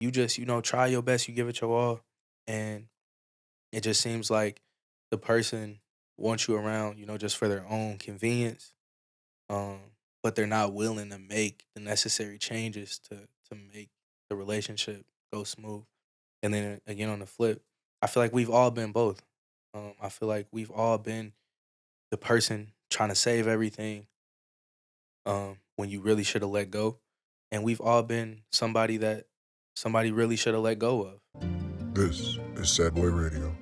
you just, try your best, you give it your all, and it just seems like the person wants you around, just for their own convenience, um, but they're not willing to make the necessary changes to make the relationship go smooth. And then again on the flip, I feel like we've all been both. I feel like we've all been the person trying to save everything when you really should have let go, and we've all been somebody that somebody really should have let go of. This is Sad Boy Radio.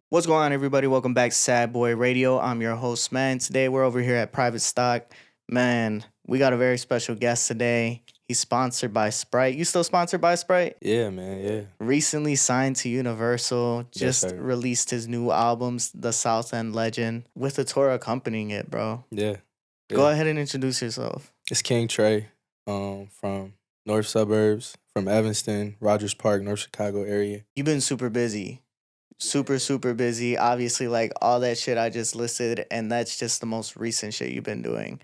What's going on, everybody? Welcome back to Sad Boy Radio. I'm your host, man. Today we're over here at Private Stock. Man, we got a very special guest today. He's sponsored by Sprite. You still sponsored by Sprite? Yeah, man. Yeah. Recently signed to Universal. Yes, Just sir. released his new albums, The Southend Legend, with a tour accompanying it, bro. Yeah. Go Yeah. ahead and introduce yourself. It's KingTrey, from North Suburbs, from Evanston, Rogers Park, North Chicago area. You've been super busy. Super busy. Obviously, like all that shit I just listed, and that's just the most recent shit you've been doing.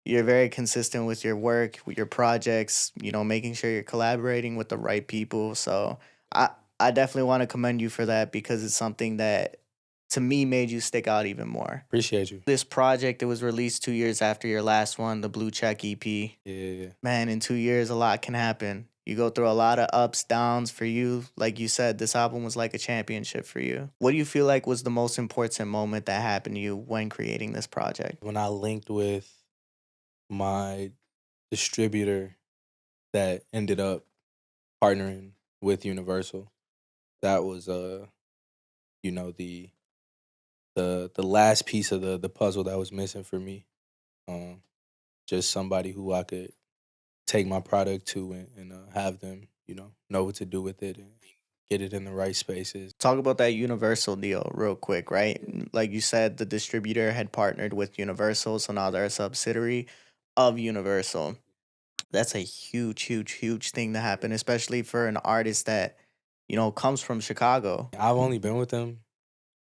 You're very consistent with your work, with your projects, making sure you're collaborating with the right people. So I definitely want to commend you for that because it's something that to me made you stick out even more. Appreciate you. This project, it was released 2 years after your last one, the Blue Check EP. Yeah. Man, in 2 years, a lot can happen. You go through a lot of ups, downs for you. Like you said, this album was like a championship for you. What do you feel like was the most important moment that happened to you when creating this project? When I linked with my distributor that ended up partnering with Universal, that was the the last piece of the puzzle that was missing for me. Um, just somebody who I could take my product to and have them, know what to do with it and get it in the right spaces. Talk about that Universal deal real quick, right? Like you said, the distributor had partnered with Universal, so now they're a subsidiary of Universal. That's a huge thing to happen, especially for an artist that, comes from Chicago. I've only been with them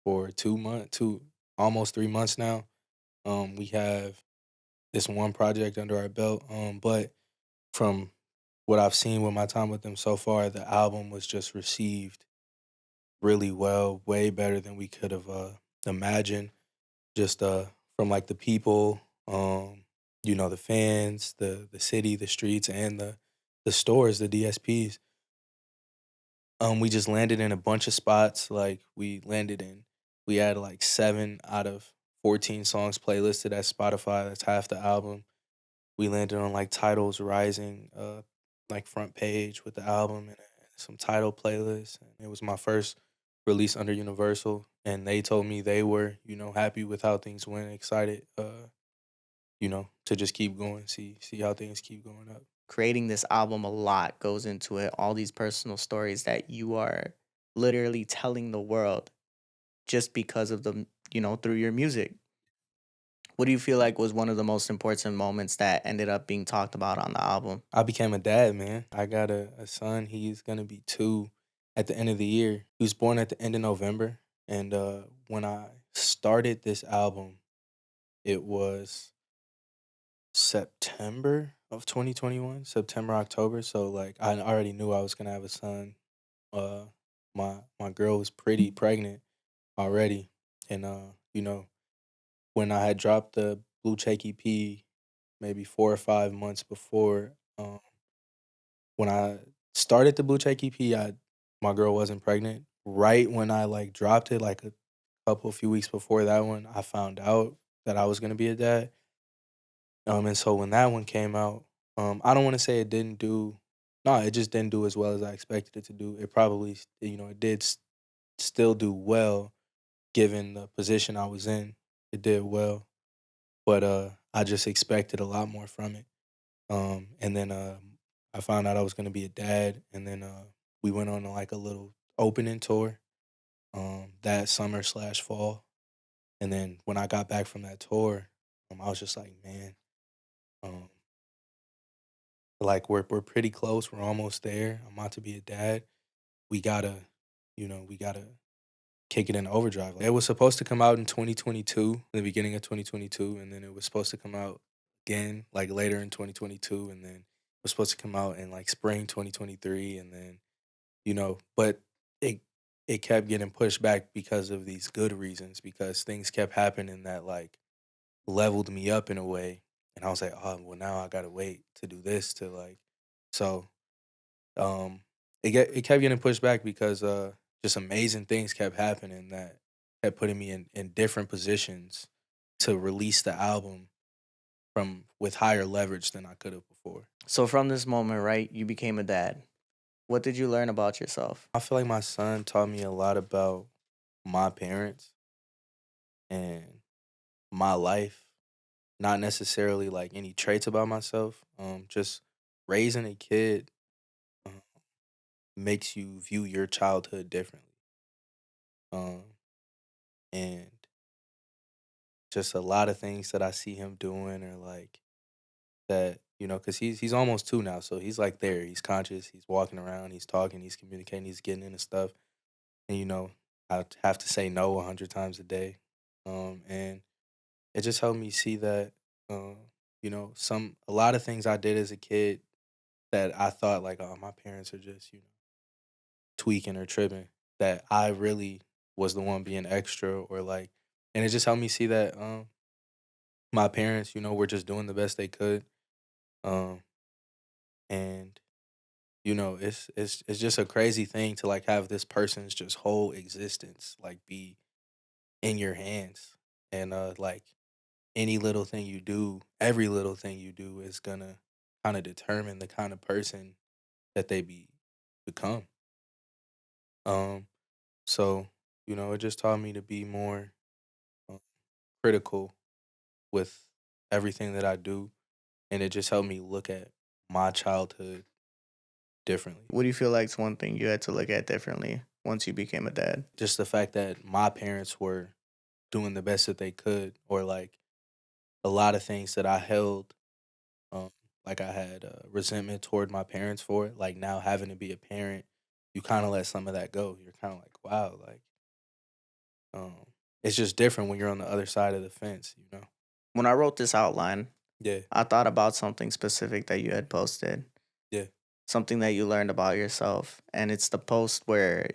for 2 months, almost 3 months now. We have this one project under our belt, but from what I've seen with my time with them so far, the album was just received really well, way better than we could have imagined. Just from like the people, the fans, the city, the streets, and the stores, the DSPs. We just landed in a bunch of spots. Like we had like 7 out of 14 songs playlisted at Spotify. That's half the album. We landed on like titles rising, like front page with the album and some title playlists. And it was my first release under Universal, and they told me they were, happy with how things went, excited, to just keep going, see how things keep going up. Creating this album, a lot goes into it. All these personal stories that you are literally telling the world just because of them, through your music. What do you feel like was one of the most important moments that ended up being talked about on the album? I became a dad, man. I got a son. He's gonna be 2 at the end of the year. He was born at the end of November, and when I started this album, it was September of 2021, September, October. So like I already knew I was gonna have a son. Uh my girl was pretty pregnant already. And when I had dropped the Blue Check EP maybe 4 or 5 months before, when I started the Blue Check EP, my girl wasn't pregnant. Right when I like dropped it, like a few weeks before that one, I found out that I was gonna be a dad. And so when that one came out, I don't want to say it didn't do, no, it just didn't do as well as I expected it to do. It probably, it did still do well given the position I was in. It did well, but I just expected a lot more from it. And then I found out I was gonna be a dad, and then we went on like a little opening tour that summer slash fall. And then when I got back from that tour, I was just like, man. Um, Like we're pretty close. We're almost there. I'm about to be a dad. We gotta, we gotta kick it in overdrive. It was supposed to come out in 2022, in the beginning of 2022, and then it was supposed to come out again like later in 2022, and then it was supposed to come out in like spring 2023, and then but it it kept getting pushed back because of these good reasons, because things kept happening that like leveled me up in a way, and I was like, oh well, now I gotta wait to do this to like so um it kept getting pushed back because just amazing things kept happening that kept putting me in different positions to release the album from with higher leverage than I could have before. So from this moment, right, you became a dad. What did you learn about yourself? I feel like my son taught me a lot about my parents and my life, not necessarily like any traits about myself. Just raising a kid um, makes you view your childhood differently. Um, and just a lot of things that I see him doing are like that, because he's almost 2 now, so he's like there. He's conscious. He's walking around. He's talking. He's communicating. He's getting into stuff. And I have to say no 100 times a day. And it just helped me see that, a lot of things I did as a kid that I thought like, oh, my parents are just tweaking or tripping. That I really was the one being extra or like, and it just helped me see that my parents, were just doing the best they could. Um, and it's just a crazy thing to like have this person's just whole existence like be in your hands, and like any little thing you do, every little thing you do is gonna kind of determine the kind of person that become. Um, so it just taught me to be more uh, critical with everything that I do, and it just helped me look at my childhood differently. What do you feel like is one thing you had to look at differently once you became a dad? Just the fact that my parents were doing the best that they could, or like a lot of things that I held, um, like I had resentment toward my parents for it. Like now having to be a parent, you kind of let some of that go. You're kind of like, wow, like um, it's just different when you're on the other side of the fence. When I wrote this outline, Yeah, I thought about something specific that you had posted, yeah, something that you learned about yourself. And it's the post where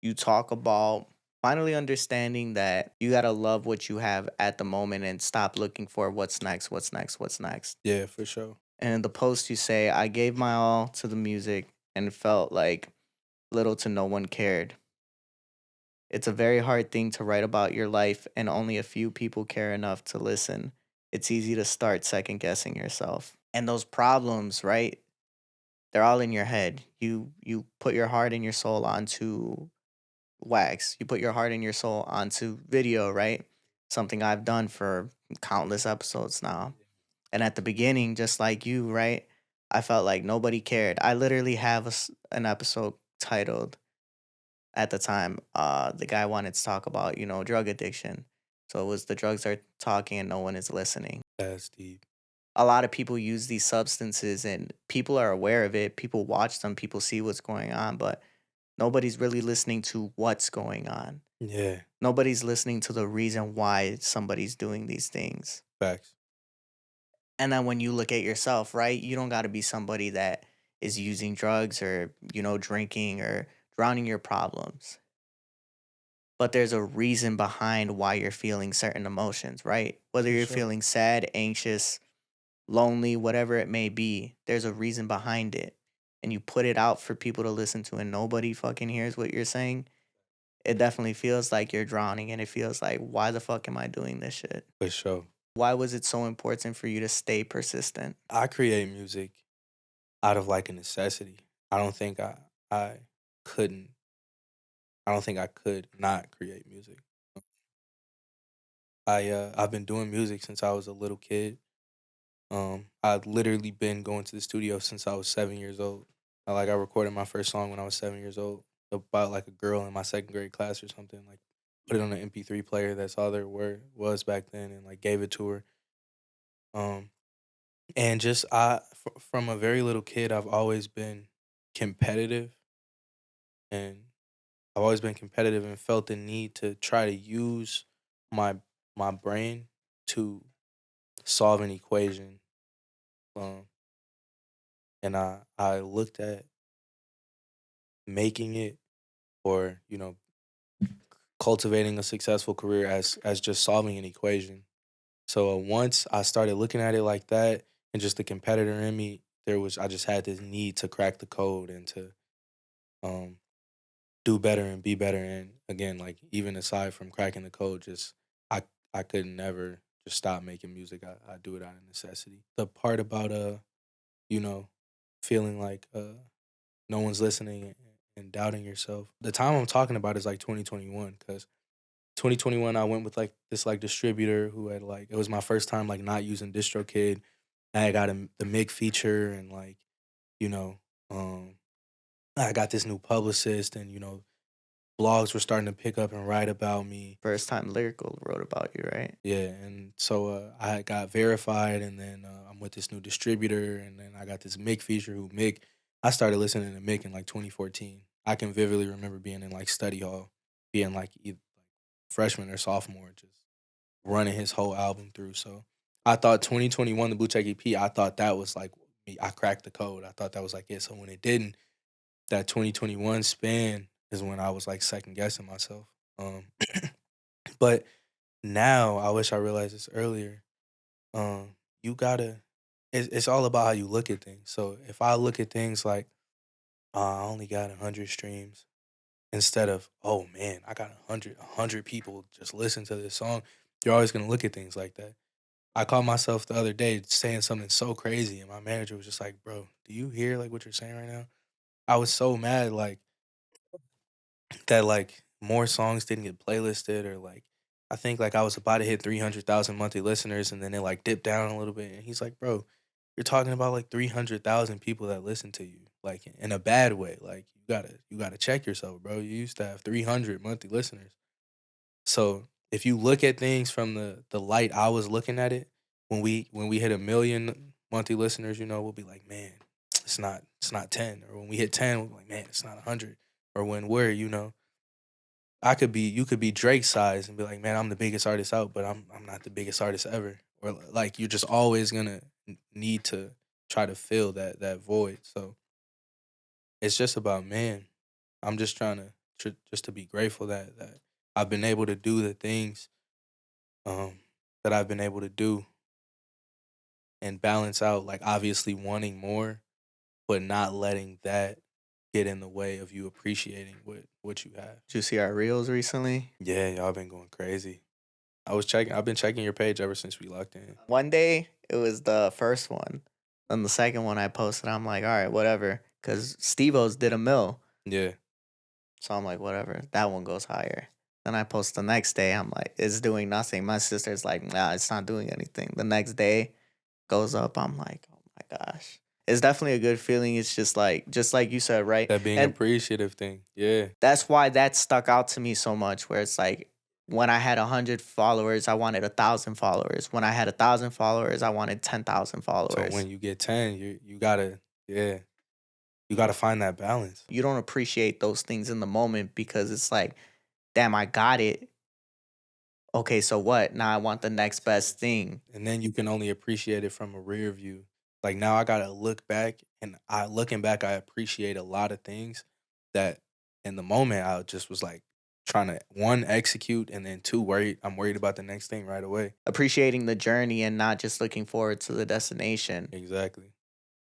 you talk about finally understanding that you got to love what you have at the moment and stop looking for what's next, what's next, what's next. yeah, for sure. And in the post, you say, I gave my all to the music and it felt like little to no one cared. It's a very hard thing to write about your life, and only a few people care enough to listen. It's easy to start second guessing yourself. And those problems, right? They're all in your head. You put your heart and your soul onto wax. You put your heart and your soul onto video, right? Something I've done for countless episodes now. And at the beginning, just like you, right? I felt like nobody cared. I literally have an episode titled at the time. The guy wanted to talk about, drug addiction. So it was the drugs are talking and no one is listening. That's deep. A lot of people use these substances and people are aware of it. People watch them, people see what's going on, but nobody's really listening to what's going on. Yeah, Nobody's listening to the reason why somebody's doing these things. facts. And then when you look at yourself, right, you don't got to be somebody that is using drugs or, drinking or drowning your problems. But there's a reason behind why you're feeling certain emotions, right? Whether For you're sure. feeling sad, anxious, lonely, whatever it may be, there's a reason behind it. And you put it out for people to listen to and nobody fucking hears what you're saying. It definitely feels like you're drowning and it feels like, why the fuck am I doing this shit? For sure. Why was it so important for you to stay persistent? I create music out of like a necessity. I don't think I couldn't. I don't think I could not create music. I've been doing music since I was a little kid. I've literally been going to the studio since I was 7 years old. I recorded my first song when I was 7 years old about like a girl in my second grade class or something. Like put it on an MP3 player. That's all there was back then, and like gave it to her. Um, and just from a very little kid, I've always been competitive, and I've always been competitive and felt the need to try to use my my brain to solve an equation. Um, and I looked at making it, or cultivating a successful career as just solving an equation. So once I started looking at it like that, and just the competitor in me, I just had this need to crack the code and to um do better and be better. And again, like even aside from cracking the code, just I I could never just stop making music. I do it out of necessity. The part about you know, feeling like no one's listening and doubting yourself. The time I'm talking about is like 2021, because 2021 I went with like this like distributor who had like, it was my first time like not using DistroKid. I got the MIG feature, and like, you know, um I got this new publicist, and blogs were starting to pick up and write about me. First time Lyrical wrote about you, right? Yeah, and so I got verified, and then I'm with this new distributor, and then I got this Mick feature. Who Mick? I started listening to Mick in like 2014. I can vividly remember being in like study hall, being like either freshman or sophomore, just running his whole album through. So I thought 2021, the Blue Check EP, I thought that was like me. I cracked the code. I thought that was like it. So when it didn't, that 2021 span is when I was like second guessing myself. Um, but now I wish I realized this earlier. You gotta. It's all about how you look at things. So if I look at things like, I only got 100 streams, instead of, oh man, I got a hundred people just listen to this song, you're always gonna look at things like that. I caught myself the other day saying something so crazy, and my manager was just like, "Bro, do you hear like what you're saying right now?" I was so mad, like that, like more songs didn't get playlisted, or like I think like I was about to hit 300,000 monthly listeners, and then it like dipped down a little bit. And he's like, "Bro, you're talking about like 300,000 people that listen to you, like in a bad way. Like you gotta check yourself, bro. You used to have 300 monthly listeners. So if you look at things from the light I was looking at it, when we hit a million monthly listeners, we'll be like, man, it's not 10. Or when we hit 10, we'll be like, man, it's not 100. Or when you could be Drake's size and be like, man, I'm the biggest artist out, but I'm not the biggest artist ever. Or like you're just always gonna need to try to fill that void. So it's just about, man. I'm just trying to just to be grateful that I've been able to do the things um that I've been able to do, and balance out, like obviously wanting more, but not letting that get in the way of you appreciating what you have. Did you see our reels recently? Yeah, y'all been going crazy. I've been checking your page ever since we locked in. One day it was the first one. Then the second one I posted, I'm like, all right, whatever. Because Steve-O's did a mill. Yeah. So I'm like, whatever. That one goes higher. Then I post the next day. I'm like, it's doing nothing. My sister's like, nah, it's not doing anything. The next day goes up. I'm like, oh my gosh. It's definitely a good feeling. It's just like you said, right? That being And appreciative thing. Yeah. that's why that stuck out to me so much. Where it's like when I had 100 followers, I wanted 1,000 followers. When I had 1,000 followers, I wanted 10,000 So followers. when you get 10, you gotta, yeah, you gotta find that balance. You don't appreciate those things in the moment because it's like, damn, I got it. Okay, so what? Now I want the next best thing. And then you can only appreciate it from a rear view. Like now I gotta look back, and looking back, I appreciate a lot of things that in the moment I just was like trying to, one, execute, and then two, I'm worried about the next thing right away. Appreciating the journey and not just looking forward to the destination. Exactly.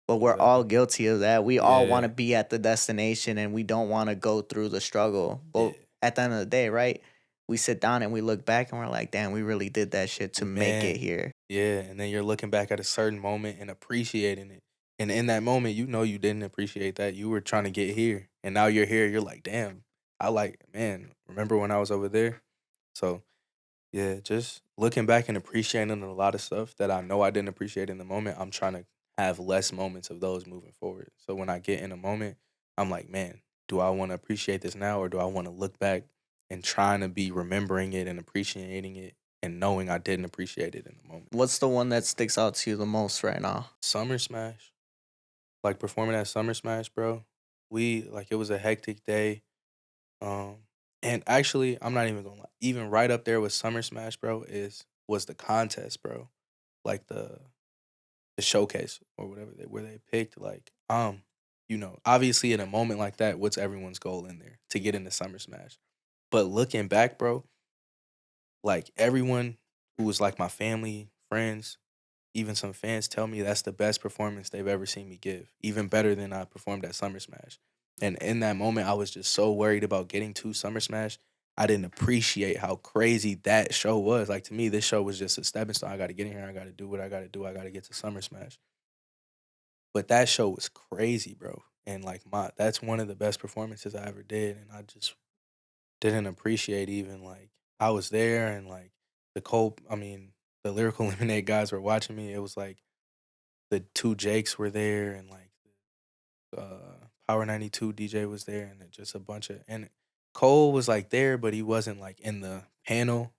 But we're all Exactly. guilty of that. We all want Yeah. to be at the destination and we don't want to go through the struggle. Yeah. But at the end of the day, right? We sit down and we look back and we're like, damn, we really did that shit to make it Man. here. Yeah. And then you're looking back at a certain moment and appreciating it. And in that moment, you didn't appreciate that. You were trying to get here. And now you're here. You're like, damn, man, remember when I was over there? So, yeah, just looking back and appreciating a lot of stuff that I know I didn't appreciate in the moment. I'm trying to have less moments of those moving forward. So when I get in a moment, I'm like, man, do I want to appreciate this now, or do I want to look back and trying to be remembering it and appreciating it and knowing I didn't appreciate it in the moment? What's the one that sticks out to you the most right now? Summer Smash, like performing at Summer Smash, bro. It was a hectic day. Um, and actually, I'm not even gonna lie. Even right up there with Summer Smash, bro, was the contest, bro. like the showcase or whatever where they picked like obviously in a moment like that, what's everyone's goal in there to get into Summer Smash? But looking back, bro, like everyone who was like my family, friends, even some fans tell me that's the best performance they've ever seen me give, even better than I performed at Summer Smash. And in that moment, I was just so worried about getting to Summer Smash. I didn't appreciate how crazy that show was. Like to me, this show was just a stepping stone. I got to get in here. I got to do what I got to do. I got to get to Summer Smash. But that show was crazy, bro. And like that's one of the best performances I ever did. And I just didn't appreciate even like I was there and like the lyrical lemonade guys were watching me. It was like the two Jakes were there and like Power 92 DJ was there and just a bunch of and Cole was like there, but he wasn't like in the panel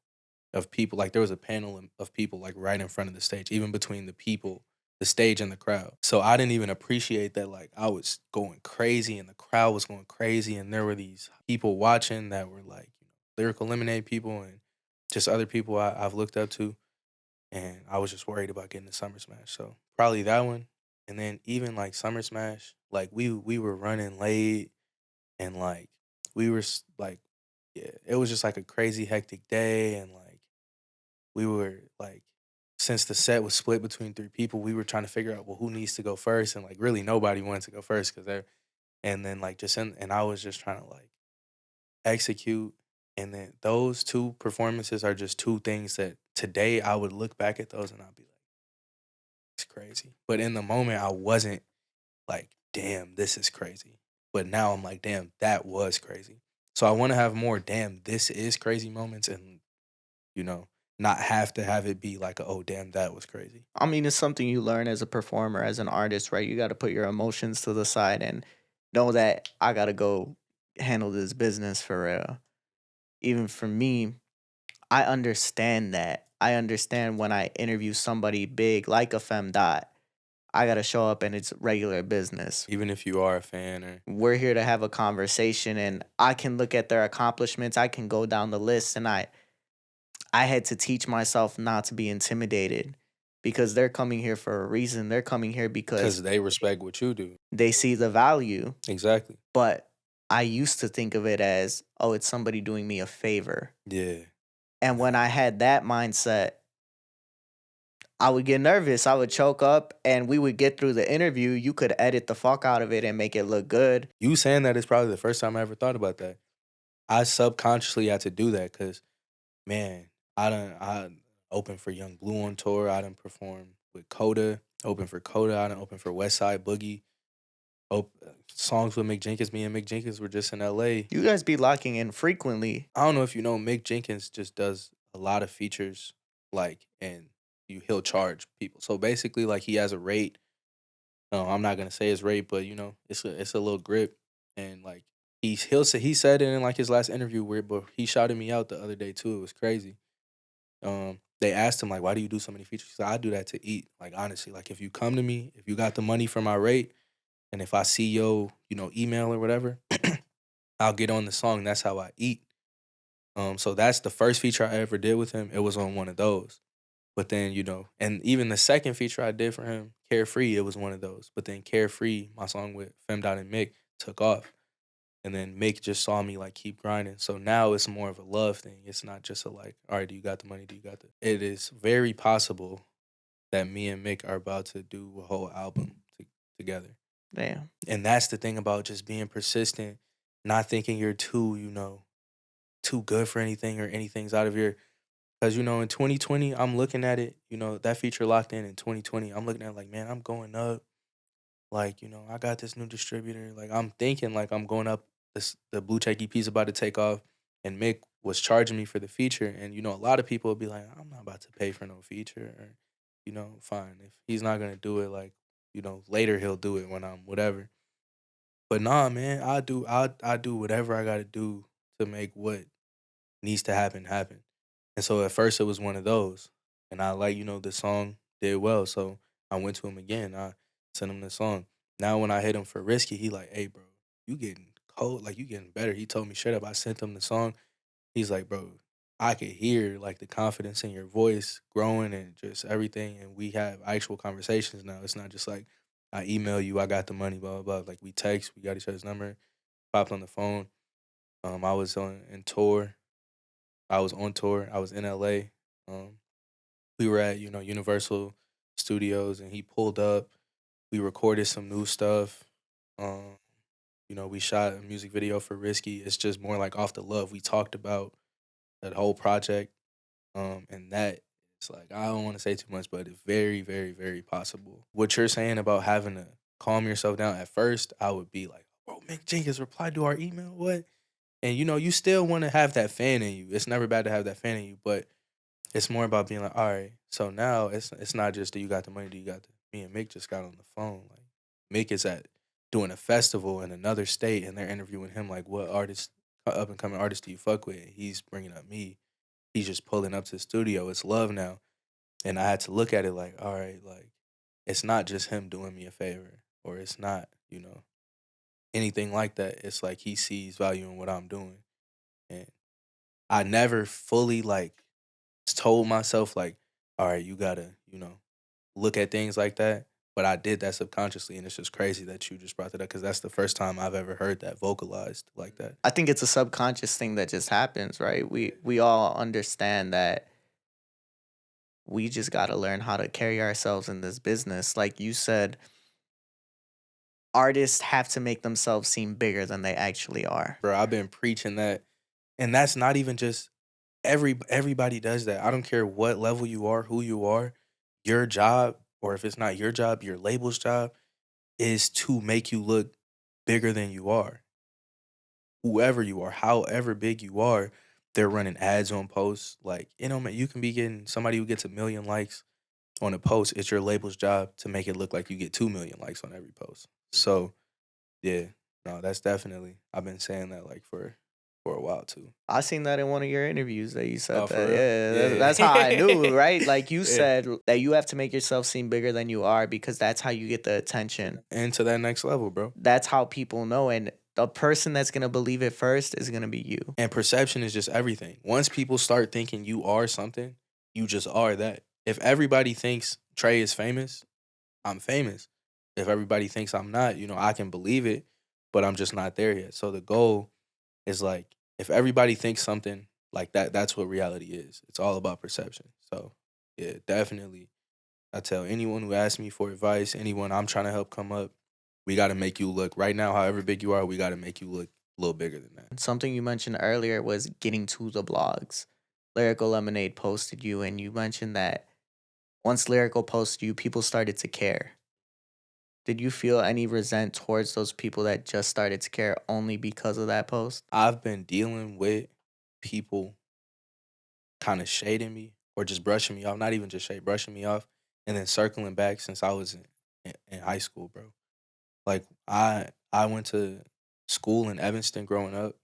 of people. Like there was a panel of people like right in front of the stage, even between the people, the stage and the crowd. So I didn't even appreciate that. Like I was going crazy and the crowd was going crazy, and there were these people watching that were like lyrical lemonade people and just other people I've looked up to, and I was just worried about getting to Summer Smash. So probably that one, and then even like Summer Smash, like we were running late, and like we were like, yeah, it was just like a crazy hectic day, and like we were like, since the set was split between three people, we were trying to figure out well who needs to go first, and like really nobody wanted to go first because they're, and then like and I was just trying to like execute. And then those two performances are just two things that today I would look back at those and I'd be like, it's crazy. But in the moment, I wasn't like, damn, this is crazy. But now I'm like, damn, that was crazy. So I want to have more, damn, this is crazy moments and, you know, not have to have it be like, oh, damn, that was crazy. I mean, it's something you learn as a performer, as an artist, right? You got to put your emotions to the side and know that I got to go handle this business for real. Even for me, I understand that. I understand when I interview somebody big like a femdot, I got to show up and it's regular business. Even if you are a fan or, We're here to have a conversation and I can look at their accomplishments. I can go down the list and I had to teach myself not to be intimidated because they're coming here for a reason. They're coming here because because they respect what you do. they see the value. Exactly. But I used to think of it as, oh, it's somebody doing me a favor. Yeah. And when I had that mindset, I would get nervous. I would choke up and we would get through the interview. You could edit the fuck out of it and make it look good. You saying that is probably the first time I ever thought about that. I subconsciously had to do that because, man, I opened for Young Blue on tour. I done performed with Coda, open for Coda. I done open for West Side Boogie. Songs with Mick Jenkins. Me and Mick Jenkins were just in LA. You guys be locking in frequently. I don't know if you know, Mick Jenkins just does a lot of features, like, and he'll charge people. So basically, like, he has a rate. No, I'm not gonna say his rate, but it's a little grip, and like he said it in like his last interview where, but he shouted me out the other day too. It was crazy. They asked him like, "Why do you do so many features?" He said, "I do that to eat." Like honestly, like if you come to me, if you got the money for my rate, and if I see your email or whatever, I'll get on the song. That's how I eat. So that's the first feature I ever did with him. It was on one of those. But then, and even the second feature I did for him, Carefree, it was one of those. But then Carefree, my song with Femdot and Mick, took off. And then Mick just saw me like keep grinding. So now it's more of a love thing. It's not just a like, all right, do you got the money? Do you got the It is very possible that me and Mick are about to do a whole album together. Damn. And that's the thing about just being persistent, not thinking you're too good for anything or anything's out of your. Because, in 2020, I'm looking at it, that feature locked in 2020. I'm looking at it like, man, I'm going up. Like, I got this new distributor. Like, I'm thinking like I'm going up. The Blue Check EP's about to take off. And Mick was charging me for the feature. And, a lot of people would be like, I'm not about to pay for no feature. Or, fine. If he's not going to do it, like, later he'll do it when I'm whatever. But nah, man, I do whatever I got to do to make what needs to happen. And so at first it was one of those. And I like, the song did well. So I went to him again. I sent him the song. Now when I hit him for Risky, he like, hey bro, you getting cold, like you getting better. He told me straight up. I sent him the song. He's like, bro, I could hear like the confidence in your voice growing and just everything. And we have actual conversations now. It's not just like I email you, I got the money, blah blah blah. Like we text, we got each other's number, popped on the phone. I was on in tour. I was on tour. I was in LA. Um, we were at Universal Studios, and he pulled up. We recorded some new stuff. Um, we shot a music video for Risky. It's just more like off the love. We talked about that whole project. And that it's like I don't want to say too much, but it's very, very, very possible. What you're saying about having to calm yourself down at first, I would be like, bro, Mick Jenkins replied to our email. What? And you still want to have that fan in you. It's never bad to have that fan in you, but it's more about being like, all right, so now it's not just do you got the money, do you got the me and Mick just got on the phone. Like Mick is at doing a festival in another state and they're interviewing him like what artist up and coming artist do you fuck with? He's bringing up me. He's just pulling up to the studio. It's love now. And I had to look at it like, all right, like it's not just him doing me a favor or it's not, anything like that. It's like he sees value in what I'm doing. And I never fully like told myself like, all right, you gotta, look at things like that. But I did that subconsciously, and it's just crazy that you just brought that up because that's the first time I've ever heard that vocalized like that. I think it's a subconscious thing that just happens, right? We all understand that we just got to learn how to carry ourselves in this business. Like you said, artists have to make themselves seem bigger than they actually are. Bro, I've been preaching that, and that's not even just everybody does that. I don't care what level you are, who you are. Your job, or if it's not your job, your label's job is to make you look bigger than you are. Whoever you are, however big you are, they're running ads on posts. Like, man, you can be getting somebody who gets 1 million likes on a post. It's your label's job to make it look like you get 2 million likes on every post. So, yeah, no, that's definitely. I've been saying that like for a while too. I seen that in one of your interviews that you said Oh, for that. real? Yeah, Yeah. that's how I knew, right? Like you Yeah. said that you have to make yourself seem bigger than you are because that's how you get the attention. And to that next level, bro. That's how people know, and the person that's gonna believe it first is gonna be you. And perception is just everything. Once people start thinking you are something, you just are that. If everybody thinks Trey is famous, I'm famous. If everybody thinks I'm not, I can believe it, but I'm just not there yet. So the goal is like, if everybody thinks something like that, that's what reality is. It's all about perception. So yeah, definitely. I tell anyone who asks me for advice, anyone I'm trying to help come up, we got to make you look right now, however big you are, we got to make you look a little bigger than that. Something you mentioned earlier was getting to the blogs. Lyrical Lemonade posted you, and you mentioned that once Lyrical posted you, people started to care. Did you feel any resent towards those people that just started to care only because of that post? I've been dealing with people kind of shading me or just brushing me off, not even just shade, brushing me off, and then circling back since I was in high school, bro. Like I went to school in Evanston growing up.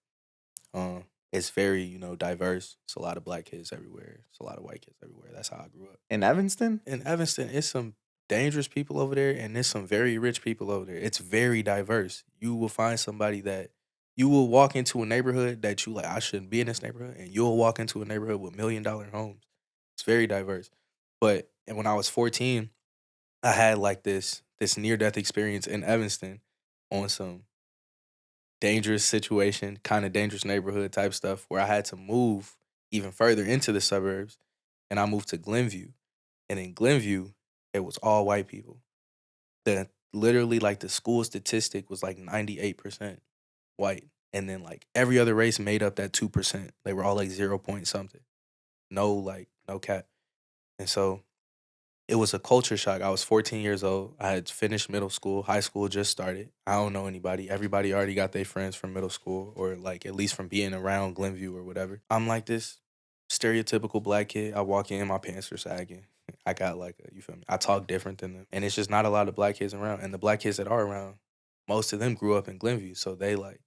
It's very diverse. It's a lot of black kids everywhere. It's a lot of white kids everywhere. That's how I grew up. In Evanston? In Evanston, it's some dangerous people over there, and there's some very rich people over there. It's very diverse. You will find somebody that you will walk into a neighborhood that you like. I shouldn't be in this neighborhood, and you'll walk into a neighborhood with $1 million homes. It's very diverse. But and when I was 14, I had like this near death experience in Evanston on some dangerous situation, kind of dangerous neighborhood type stuff where I had to move even further into the suburbs and I moved to Glenview. And in Glenview, it was all white people. The literally like the school statistic was like 98% white. And then like every other race made up that 2%. They were all like 0 point something. No cap. And so it was a culture shock. I was 14 years old. I had finished middle school. High school just started. I don't know anybody. Everybody already got their friends from middle school or like at least from being around Glenview or whatever. I'm like this stereotypical black kid. I walk in, my pants are sagging. I got like you feel me? I talk different than them. And it's just not a lot of black kids around. And the black kids that are around, most of them grew up in Glenview. So they like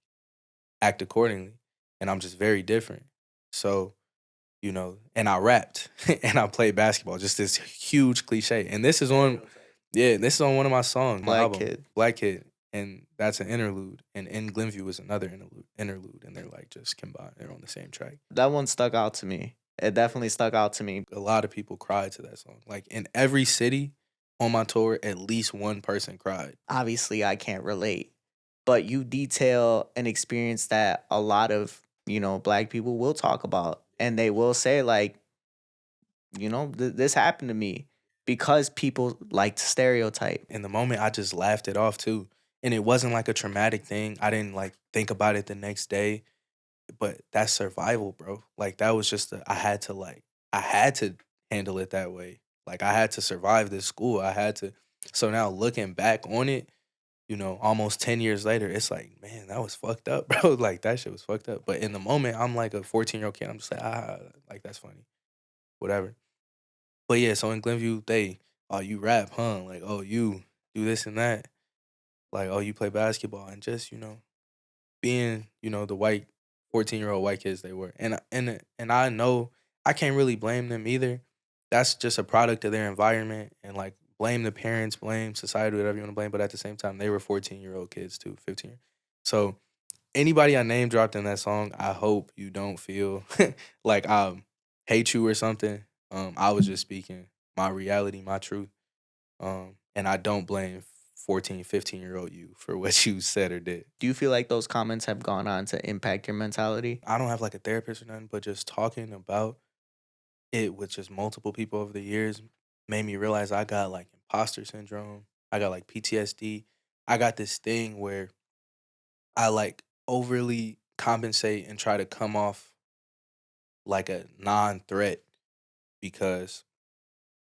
act accordingly. And I'm just very different. So and I rapped and I played basketball, just this huge cliche. And this is on, yeah, this is on one of my songs, my Black album, Kid. Black Kid. and that's an interlude. And In Glenview is another interlude, and they're like just combined. They're on the same track. That one stuck out to me. It definitely stuck out to me. A lot of people cried to that song. Like in every city on my tour, at least one person cried. Obviously, I can't relate, but you detail an experience that a lot of, black people will talk about. And they will say, like, this happened to me because people like to stereotype. In the moment, I just laughed it off too. And it wasn't like a traumatic thing. I didn't like think about it the next day, but that's survival, bro. Like that was just I had to handle it that way. Like I had to survive this school. I had to. So now looking back on it, almost 10 years later, it's like, man, that was fucked up, bro. Like that shit was fucked up. But in the moment, I'm like a 14-year-old kid. I'm just like, like that's funny. Whatever. But yeah, so in Glenview, oh, you rap, huh? Like, oh, you do this and that. Like, oh, you play basketball, and just, being, the white 14-year-old white kids they were. And I know I can't really blame them either. That's just a product of their environment, and like blame the parents, blame society, whatever you want to blame, but at the same time they were 14-year-old kids too, 15. So anybody I name dropped in that song, I hope you don't feel like I hate you or something. I was just speaking my reality, my truth. And I don't blame 14, 15-year-old you for what you said or did. Do you feel like those comments have gone on to impact your mentality? I don't have like a therapist or nothing, but just talking about it with just multiple people over the years made me realize I got like imposter syndrome. I got like PTSD. I got this thing where I like overly compensate and try to come off like a non-threat because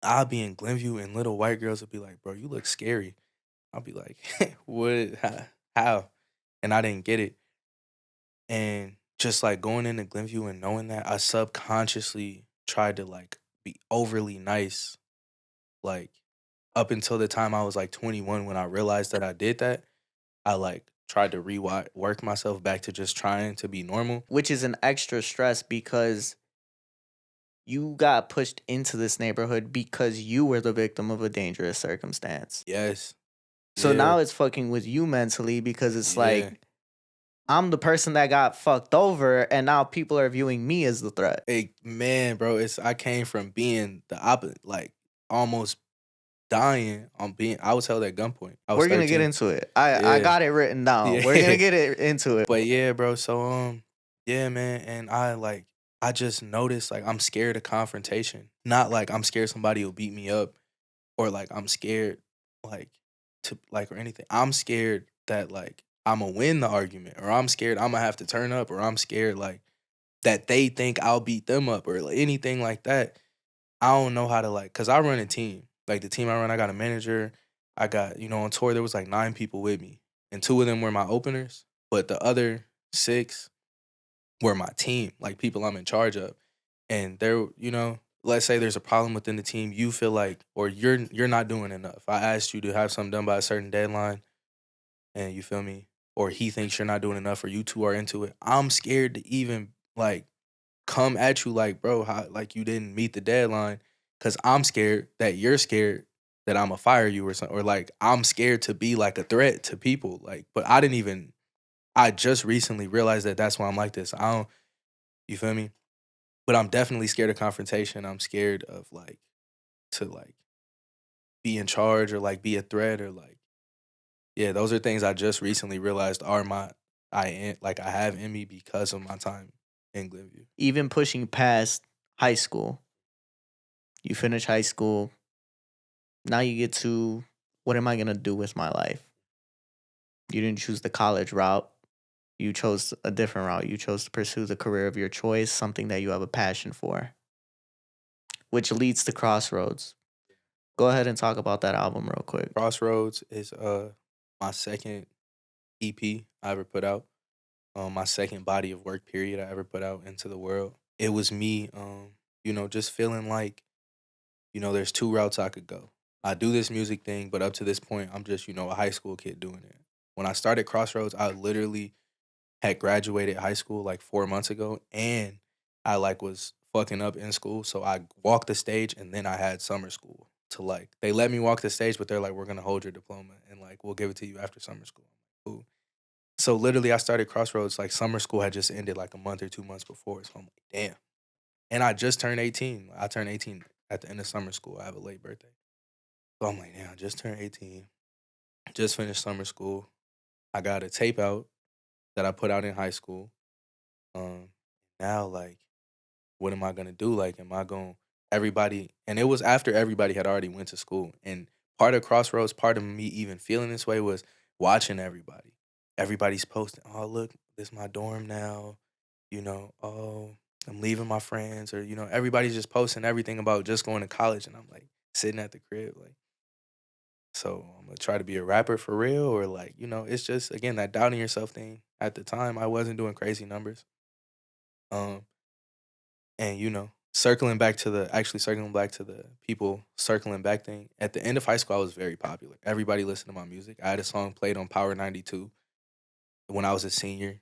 I'll be in Glenview and little white girls will be like, bro, you look scary. I'll be like, what? How? And I didn't get it. And just like going into Glenview and knowing that, I subconsciously tried to like be overly nice. Like up until the time I was like 21, when I realized that I did that, I like tried to work myself back to just trying to be normal. Which is an extra stress because you got pushed into this neighborhood because you were the victim of a dangerous circumstance. Yes. So Yeah. now it's fucking with you mentally because it's Yeah. like, I'm the person that got fucked over and now people are viewing me as the threat. Hey, man, bro, I came from being the opposite, like almost dying I was held at gunpoint. I was We're gonna get 13. into it. I Yeah. got it written down. Yeah. We're gonna get into it. But yeah, bro, so yeah, man, and I just noticed like I'm scared of confrontation. Not like I'm scared somebody will beat me up or like I'm scared like to like or anything. I'm scared that like I'm gonna win the argument, or I'm scared I'm gonna have to turn up, or I'm scared like that they think I'll beat them up, or like anything like that. I don't know how to like, cause I run a team. Like the team I run, I got a manager. I got, on tour there was like 9 people with me, and 2 of them were my openers, but the other 6 were my team, like people I'm in charge of. And they're, let's say there's a problem within the team, you feel like, or you're not doing enough. I asked you to have something done by a certain deadline, and you feel me, or he thinks you're not doing enough, or you two are into it. I'm scared to even like come at you like, bro, how like you didn't meet the deadline, because I'm scared that you're scared that I'm gonna fire you or something, or like I'm scared to be like a threat to people. Like, but I just recently realized that that's why I'm like this. You feel me? But I'm definitely scared of confrontation. I'm scared of like to like be in charge or like be a threat or like, yeah, those are things I just recently realized are I have in me because of my time in Glenview. Even pushing past high school, you finish high school. Now you get to, what am I gonna do with my life? You didn't choose the college route. You chose a different route. You chose to pursue the career of your choice, something that you have a passion for, which leads to Crossroads. Go ahead and talk about that album real quick. Crossroads is my second EP I ever put out. My second body of work period I ever put out into the world. It was me, just feeling like, there's 2 routes I could go. I do this music thing, but up to this point, I'm just, a high school kid doing it. When I started Crossroads, I literally had graduated high school like 4 months ago, and I like was fucking up in school. So I walked the stage, and then I had summer school to like they let me walk the stage, but they're like, we're gonna hold your diploma and like we'll give it to you after summer school. I'm like, cool. So literally, I started Crossroads like summer school had just ended like a month or 2 months before. So I'm like, damn. And I just turned 18. I turned 18 at the end of summer school. I have a late birthday. So I'm like, damn, I just turned 18. Just finished summer school. I got a tape out that I put out in high school. Um, Now like, what am I gonna do? Like, am I going everybody? And it was after everybody had already went to school. And part of Crossroads, part of me even feeling this way was watching everybody. Everybody's posting, oh look, this is my dorm now. Oh, I'm leaving my friends, or everybody's just posting everything about just going to college, and I'm like sitting at the crib, like, so I'm gonna try to be a rapper for real, or like, it's just again that doubting yourself thing. At the time, I wasn't doing crazy numbers. Um, And circling back to the people circling back thing. At the end of high school, I was very popular. Everybody listened to my music. I had a song played on Power 92 when I was a senior.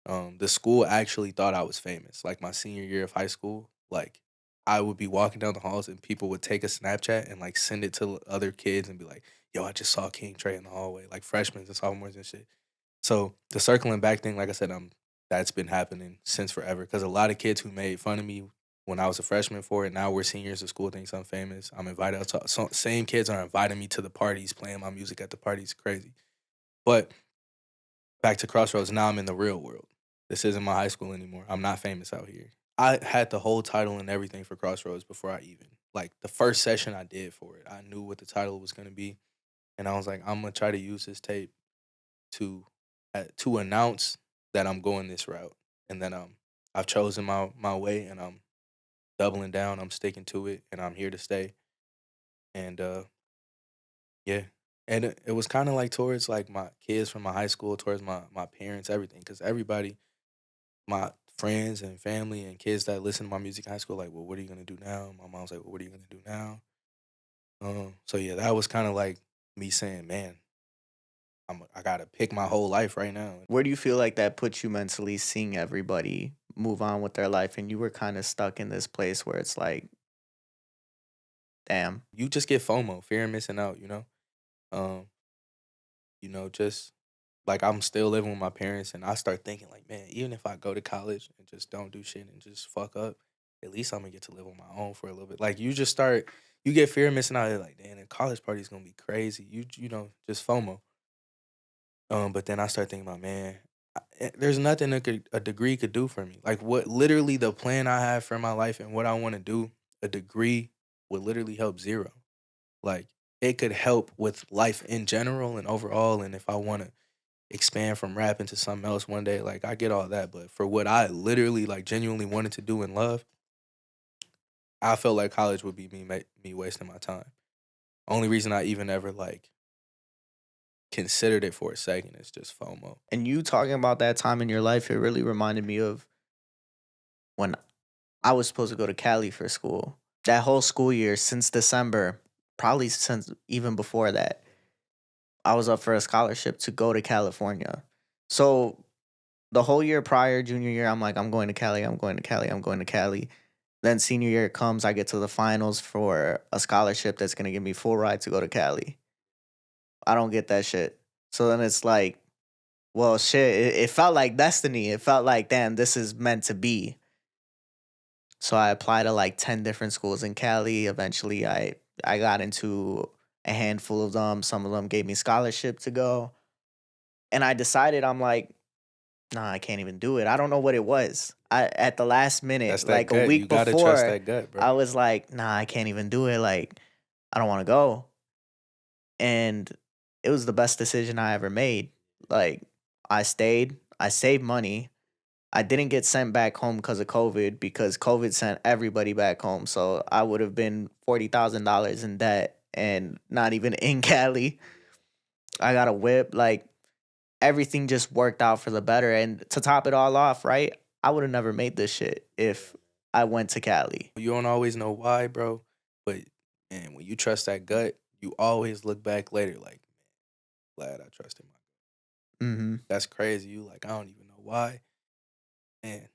The school actually thought I was famous. Like my senior year of high school, like I would be walking down the halls and people would take a Snapchat and like send it to other kids and be like, "Yo, I just saw King Trey in the hallway," like freshmen and sophomores and shit. So the circling back thing, like I said, that's been happening since forever. Because a lot of kids who made fun of me when I was a freshman for it, now we're seniors of school, thinks I'm famous. I'm invited out to same kids are inviting me to the parties, playing my music at the parties. Crazy. But back to Crossroads, now I'm in the real world. This isn't my high school anymore. I'm not famous out here. I had the whole title and everything for Crossroads before I even like the first session I did for it. I knew what the title was gonna be, and I was like, I'm gonna try to use this tape to to announce that I'm going this route, and then I've chosen my way, and I'm doubling down. I'm sticking to it, and I'm here to stay. And yeah, and it was kind of like towards like my kids from my high school, towards my parents, everything, because everybody, my friends and family and kids that listen to my music in high school, like, well, what are you gonna do now? My mom's like, well, what are you gonna do now? So yeah, that was kind of like me saying, man, I gotta pick my whole life right now. Where do you feel like that puts you mentally, seeing everybody move on with their life and you were kind of stuck in this place where it's like, damn. You just get FOMO, fear of missing out, Um, just like I'm still living with my parents and I start thinking like, man, even if I go to college and just don't do shit and just fuck up, at least I'm gonna get to live on my own for a little bit. Like you get fear of missing out. You're like, damn, the college party's gonna be crazy. Just FOMO. But then I start thinking about, man, there's nothing a degree could do for me. Like what literally the plan I have for my life and what I want to do, a degree would literally help zero. Like it could help with life in general and overall. And if I want to expand from rap into something else one day, like I get all that. But for what I literally like genuinely wanted to do and love, I felt like college would be me wasting my time. Only reason I even ever like considered it for a second is just FOMO. And you talking about that time in your life, it really reminded me of when I was supposed to go to Cali for school. That whole school year since December, probably since even before that, I was up for a scholarship to go to California. So the whole year prior, junior year, I'm like, I'm going to Cali, I'm going to Cali, I'm going to Cali. Then senior year comes, I get to the finals for a scholarship that's gonna give me full ride to go to Cali. I don't get that shit. So then it's like, well, shit, it felt like destiny. It felt like, damn, this is meant to be. So I applied to like 10 different schools in Cali. Eventually, I got into a handful of them. Some of them gave me scholarship to go. And I decided, I'm like, nah, I can't even do it. I don't know what it was. At the last That's minute, that like a gut. You week gotta trust before, that gut, bro. I was like, nah, I can't even do it. Like, I don't want to go. And it was the best decision I ever made. Like, I stayed, I saved money. I didn't get sent back home because COVID sent everybody back home. So I would have been $40,000 in debt and not even in Cali. I got a whip. Like, everything just worked out for the better. And to top it all off, right? I would have never made this shit if I went to Cali. You don't always know why, bro. But man, when you trust that gut, you always look back later like, glad I trusted my gut. Mm-hmm. That's crazy. You like, I don't even know why. Man,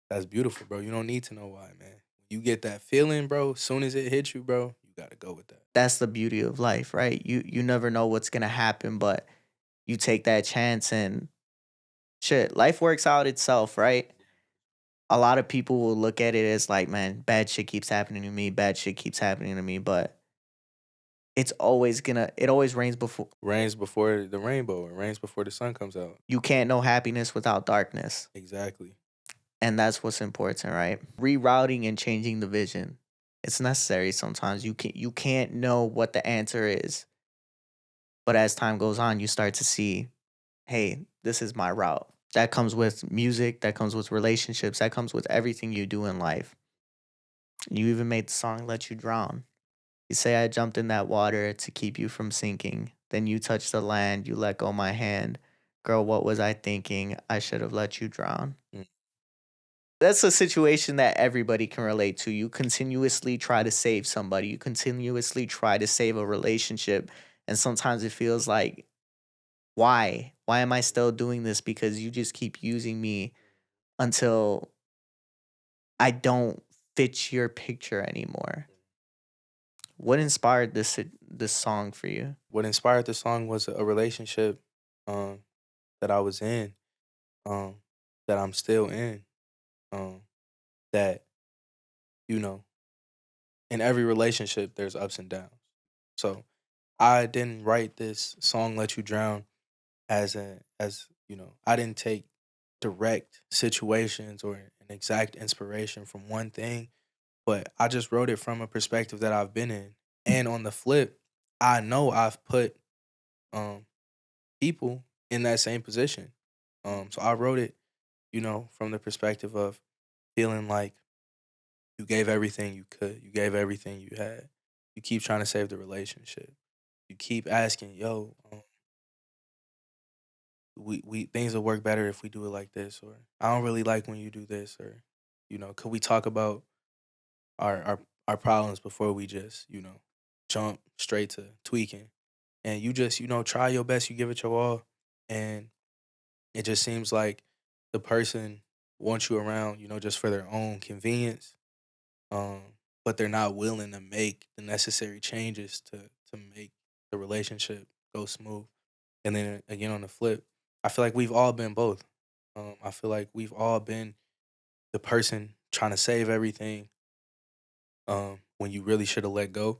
that's beautiful, bro. You don't need to know why, man. You get that feeling, bro. As soon as it hits you, bro, you gotta go with that. That's the beauty of life, right? You never know what's gonna happen, but you take that chance and shit, life works out itself, right? A lot of people will look at it as like, man, bad shit keeps happening to me, bad shit keeps happening to me, but it always rains before. Rains before the rainbow, it rains before the sun comes out. You can't know happiness without darkness. Exactly. And that's what's important, right? Rerouting and changing the vision. It's necessary sometimes. You can't know what the answer is. But as time goes on, you start to see, hey, this is my route. That comes with music, that comes with relationships, that comes with everything you do in life. You even made the song Let You Drown. You say I jumped in that water to keep you from sinking. Then you touch the land, you let go my hand. Girl, what was I thinking? I should have let you drown. Mm. That's a situation that everybody can relate to. You continuously try to save somebody, you continuously try to save a relationship. And sometimes it feels like, why? Why am I still doing this? Because you just keep using me until I don't fit your picture anymore. What inspired this song for you? What inspired the song was a relationship um, that I was in, um, that I'm still in. Um, that you know, in every relationship, there's ups and downs. So I didn't write this song "Let You Drown" I didn't take direct situations or an exact inspiration from one thing, but I just wrote it from a perspective that I've been in. And on the flip, I know I've put um people in that same position. So I wrote it, from the perspective of feeling like you gave everything you could, you gave everything you had. You keep trying to save the relationship. You keep asking, yo, we things will work better if we do it like this, or I don't really like when you do this, or could we talk about our our our problems before we just jump straight to tweaking? And you just try your best, you give it your all, and it just seems like the person wants you around, just for their own convenience, um, but they're not willing to make the necessary changes to make the relationship go smooth. And then again on the flip, I feel like we've all been both. I feel like we've all been the person trying to save everything, when you really should have let go,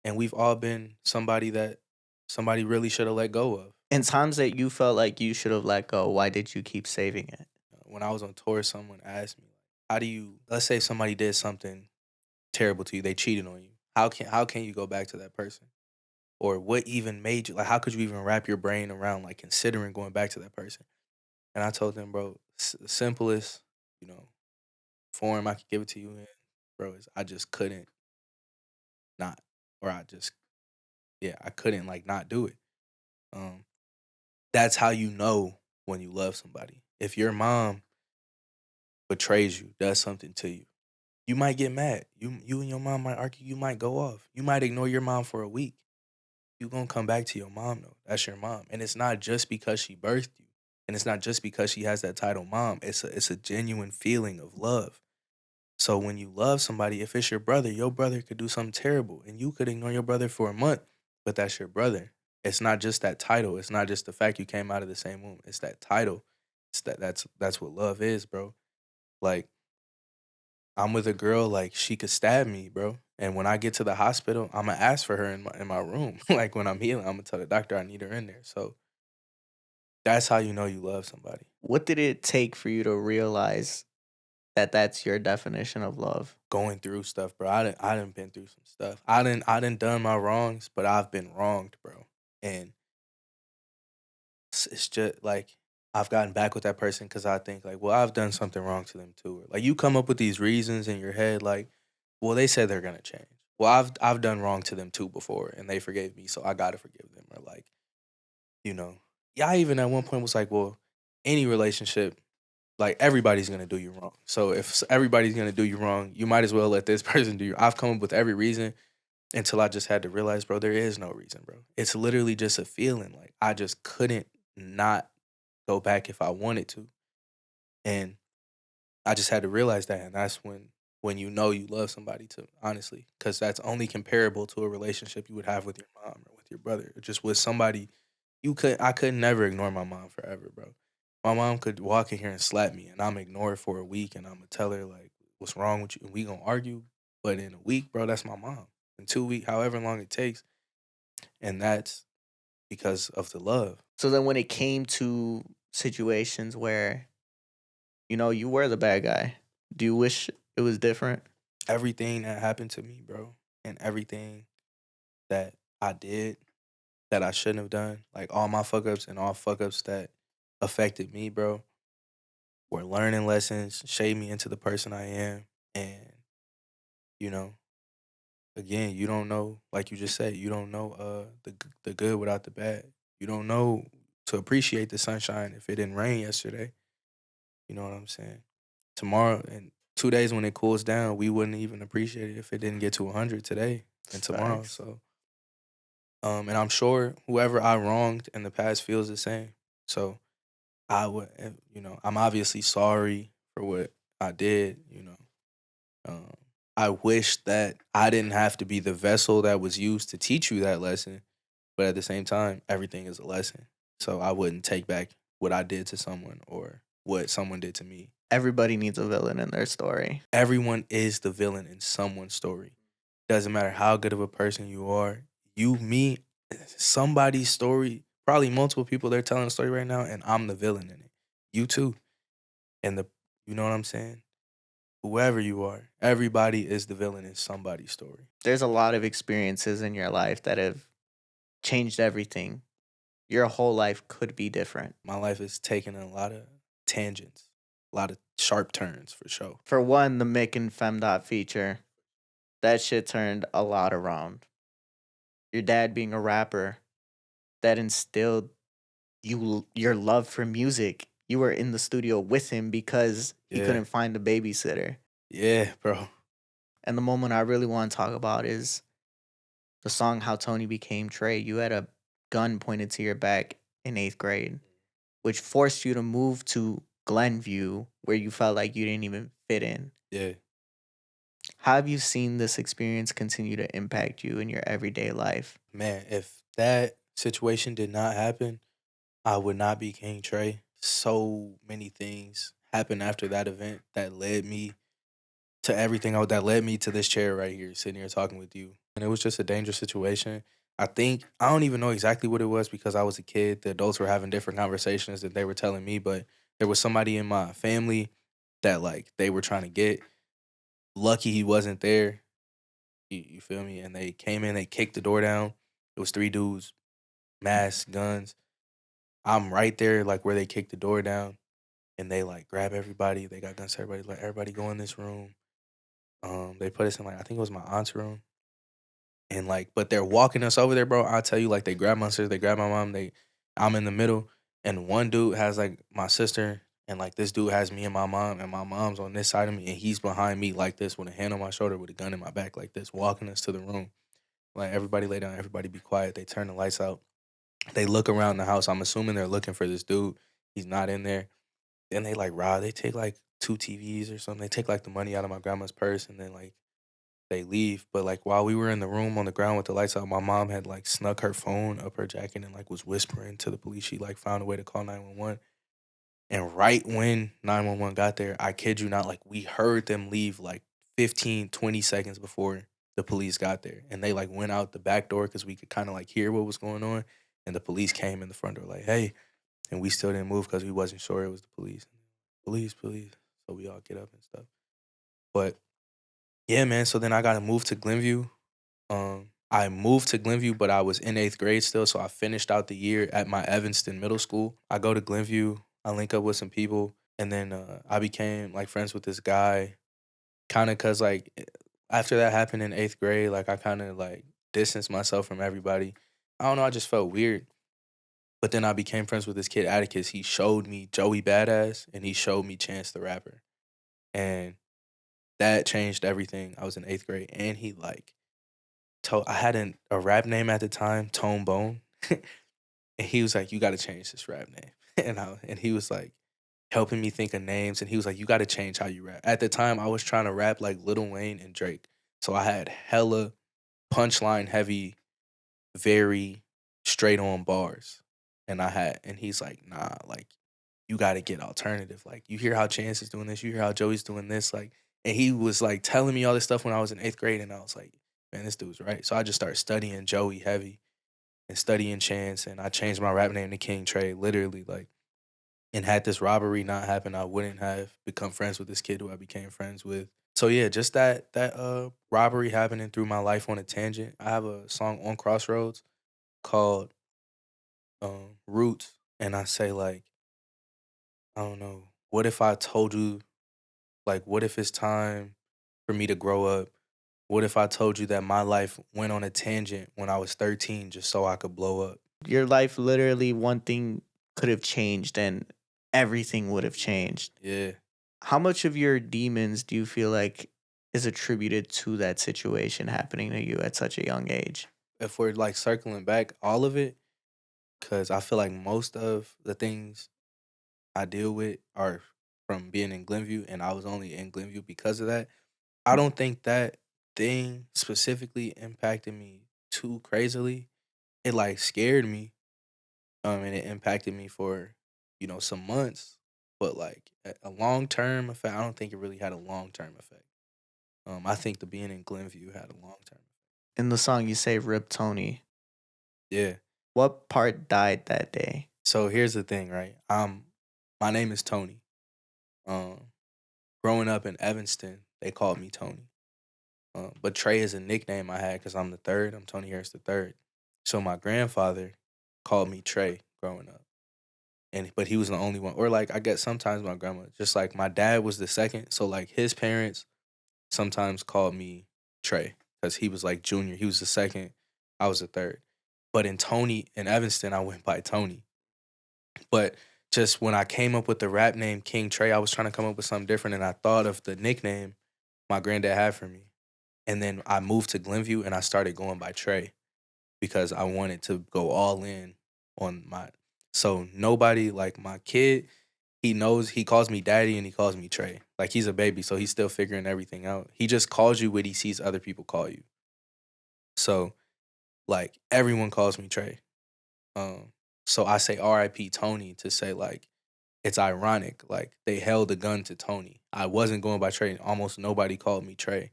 and we've all been somebody that somebody really should have let go of. In times that you felt like you should have let go, why did you keep saving it? When I was on tour, someone asked me, "How do you?" Let's say somebody did something terrible to you, they cheated on you. How can you go back to that person? Or what even made you like? How could you even wrap your brain around like considering going back to that person? And I told them, bro, the simplest, you know, form I could give it to you in, bro, is I just couldn't not, or I couldn't like not do it. Um, that's how you know when you love somebody. If your mom betrays you, does something to you, you might get mad. You and your mom might argue. You might go off. You might ignore your mom for a week. You gonna come back to your mom though. That's your mom, and it's not just because she birthed you, and it's not just because she has that title, mom. It's a genuine feeling of love. So when you love somebody, if it's your brother could do something terrible, and you could ignore your brother for a month, but that's your brother. It's not just that title. It's not just the fact you came out of the same womb. It's that title. That's what love is, bro. Like I'm with a girl, like she could stab me, bro. And when I get to the hospital, I'ma ask for her in my room. Like when I'm healing, I'm gonna tell the doctor I need her in there. So that's how you know you love somebody. What did it take for you to realize that that's your definition of love? Going through stuff, bro. I done been through some stuff. I done done my wrongs, but I've been wronged, bro. And it's just like I've gotten back with that person because I think like, well, I've done something wrong to them too. Or, like you come up with these reasons in your head, like, well, they said they're gonna change. Well, I've done wrong to them too before, and they forgave me, so I gotta forgive them. Or like, you know, yeah. I even at one point was like, well, any relationship, like everybody's gonna do you wrong. So if everybody's gonna do you wrong, you might as well let this person do you. I've come up with every reason until I just had to realize, bro, there is no reason, bro. It's literally just a feeling. Like I just couldn't not go back if I wanted to. And I just had to realize that. And that's when when you know you love somebody to honestly, because that's only comparable to a relationship you would have with your mom or with your brother, or just with somebody I could never ignore my mom forever, bro. My mom could walk in here and slap me, and I'm ignore it for a week, and Imma tell her like, "What's wrong with you?" And we gonna argue, but in a week, bro, that's my mom. In 2 weeks, however long it takes, and that's because of the love. So then when it came to situations where, you were the bad guy, do you wish it was different? Everything that happened to me, bro, and everything that I did that I shouldn't have done, like all my fuck ups and all fuck ups that affected me, bro, were learning lessons, shaped me into the person I am. And, you know, again, you don't know, like you just said, you don't know the good without the bad. You don't know to appreciate the sunshine if it didn't rain yesterday. You know what I'm saying? Tomorrow and 2 days when it cools down, we wouldn't even appreciate it if it didn't get to 100 today and tomorrow. Facts. So and I'm sure whoever I wronged in the past feels the same. So I would, I'm obviously sorry for what I did. Um, I wish that I didn't have to be the vessel that was used to teach you that lesson. But at the same time, everything is a lesson. So I wouldn't take back what I did to someone or what someone did to me. Everybody needs a villain in their story. Everyone is the villain in someone's story. Doesn't matter how good of a person you are. You, me, somebody's story, probably multiple people they're telling a story right now, and I'm the villain in it. You too. And you know what I'm saying? Whoever you are, everybody is the villain in somebody's story. There's a lot of experiences in your life that have changed everything. Your whole life could be different. My life is taking a lot of tangents, a lot of sharp turns for sure. For one, the Mick and Femdot feature, that shit turned a lot around. Your dad being a rapper, that instilled your love for music. You were in the studio with him because he Yeah. couldn't find a babysitter. Yeah, bro. And the moment I really want to talk about is the song How Tony Became Trey. You had a gun pointed to your back in 8th grade, which forced you to move to Glenview where you felt like you didn't even fit in. Yeah. How have you seen this experience continue to impact you in your everyday life? Man, if that situation did not happen, I would not be King Trey. So many things happened after that event that led me to everything that led me to this chair right here, sitting here talking with you. And it was just a dangerous situation. I don't even know exactly what it was because I was a kid. The adults were having different conversations that they were telling me, but there was somebody in my family that like they were trying to get. Lucky he wasn't there. You feel me? And they came in, they kicked the door down. It was three dudes, masks, guns. I'm right there, like where they kicked the door down, and they like grab everybody. They got guns to everybody. Like everybody go in this room. They put us in like I think it was my aunt's room, and like, but they're walking us over there, bro. I tell you, like they grab my sister, they grab my mom. I'm in the middle, and one dude has like my sister, and like this dude has me and my mom's on this side of me, and he's behind me like this with a hand on my shoulder, with a gun in my back like this, walking us to the room. Like everybody lay down, everybody be quiet. They turn the lights out. They look around the house. I'm assuming they're looking for this dude. He's not in there. Then they like rob. They take like two TVs or something. They take like the money out of my grandma's purse and then like they leave. But like while we were in the room on the ground with the lights out, my mom had like snuck her phone up her jacket and like was whispering to the police. She like found a way to call 911. And right when 911 got there, I kid you not, like we heard them leave like 15, 20 seconds before the police got there. And they like went out the back door because we could kind of like hear what was going on. And the police came in the front door like, hey. And we still didn't move because we wasn't sure it was the police. Police, police. So we all get up and stuff. But yeah, man. So then I got to move to Glenview. I moved to Glenview, but I was in 8th grade still. So I finished out the year at my Evanston Middle School. I go to Glenview. I link up with some people. And then I became like friends with this guy. Kind of because like after that happened in 8th grade, like I kind of like distanced myself from everybody. I don't know. I just felt weird. But then I became friends with this kid, Atticus. He showed me Joey Badass and he showed me Chance the Rapper. And that changed everything. I was in 8th grade. And he like I had a rap name at the time, Tone Bone. And he was like, you gotta change this rap name. And he was like, helping me think of names, and he was like, "You gotta change how you rap." At the time, I was trying to rap like Lil Wayne and Drake, so I had hella punchline heavy, very straight on bars, and he's like, "Nah, like you gotta get alternative. Like you hear how Chance is doing this, you hear how Joey's doing this, like." And he was like telling me all this stuff when I was in 8th grade, and I was like, "Man, this dude's right." So I just started studying Joey heavy and studying Chance, and I changed my rap name to KingTrey, literally, like. And had this robbery not happened, I wouldn't have become friends with this kid who I became friends with. So yeah, just that robbery happening through my life on a tangent. I have a song on Crossroads called Roots, and I say like, I don't know, what if I told you, like, what if it's time for me to grow up? What if I told you that my life went on a tangent when I was 13 just so I could blow up? Your life literally one thing could have changed and everything would have changed. Yeah. How much of your demons do you feel like is attributed to that situation happening to you at such a young age? If we're like circling back, all of it, because I feel like most of the things I deal with are from being in Glenview, and I was only in Glenview because of that. I don't think that thing specifically impacted me too crazily. It like scared me, and it impacted me for some months, but like a long term effect. I don't think it really had a long term effect. I think the being in Glenview had a long term. In the song, you say "Rip Tony." Yeah. What part died that day? So here's the thing, right? My name is Tony. Um, Growing up in Evanston, they called me Tony. But Trey is a nickname I had because I'm the third. I'm Tony Harris the third. So my grandfather called me Trey growing up, but he was the only one. Or like I guess sometimes my grandma, just like my dad was the second. So like his parents sometimes called me Trey because he was like junior. He was the second. I was the third. But in Evanston, I went by Tony. But just when I came up with the rap name King Trey, I was trying to come up with something different, and I thought of the nickname my granddad had for me. And then I moved to Glenview and I started going by Trey because I wanted to go all in on my. So nobody, like my kid, he calls me daddy and he calls me Trey. Like he's a baby, so he's still figuring everything out. He just calls you what he sees other people call you. So like everyone calls me Trey. Um, so I say R.I.P. Tony to say like it's ironic. Like they held a gun to Tony. I wasn't going by Trey. Almost nobody called me Trey.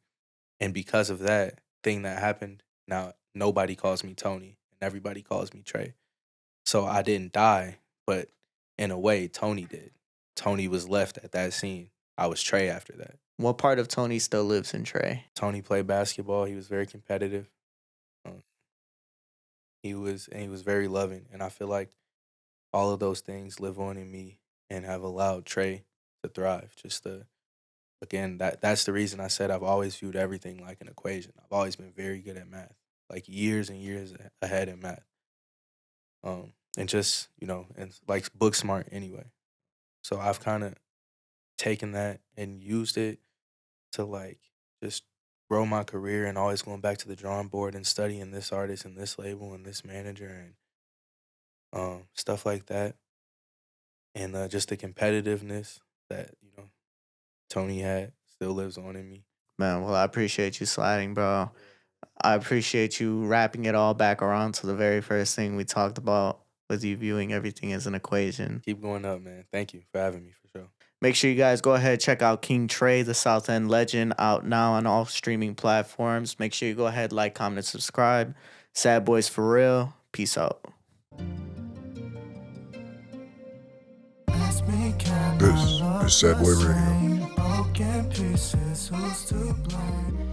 And because of that thing that happened, now nobody calls me Tony and everybody calls me Trey. So I didn't die, but in a way, Tony did. Tony was left at that scene. I was Trey after that. What part of Tony still lives in Trey? Tony played basketball. He was very competitive. Um, he was very loving, and I feel like all of those things live on in me and have allowed Trey to thrive. Just to again, that's the reason I said I've always viewed everything like an equation. I've always been very good at math, like years and years ahead in math. And just and like book smart anyway. So I've kind of taken that and used it to like just grow my career and always going back to the drawing board and studying this artist and this label and this manager and stuff like that. And just the competitiveness that Tony had still lives on in me. Man, well, I appreciate you sliding, bro. I appreciate you wrapping it all back around to the very first thing we talked about with you viewing everything as an equation. Keep going up, man. Thank you for having me for sure. Make sure you guys go ahead check out KingTrey, the Southend Legend, out now on all streaming platforms. Make sure you go ahead, like, comment, and subscribe. Sad Boys for real. Peace out. This is Sad Boy Radio. Broken pieces, who's to blame?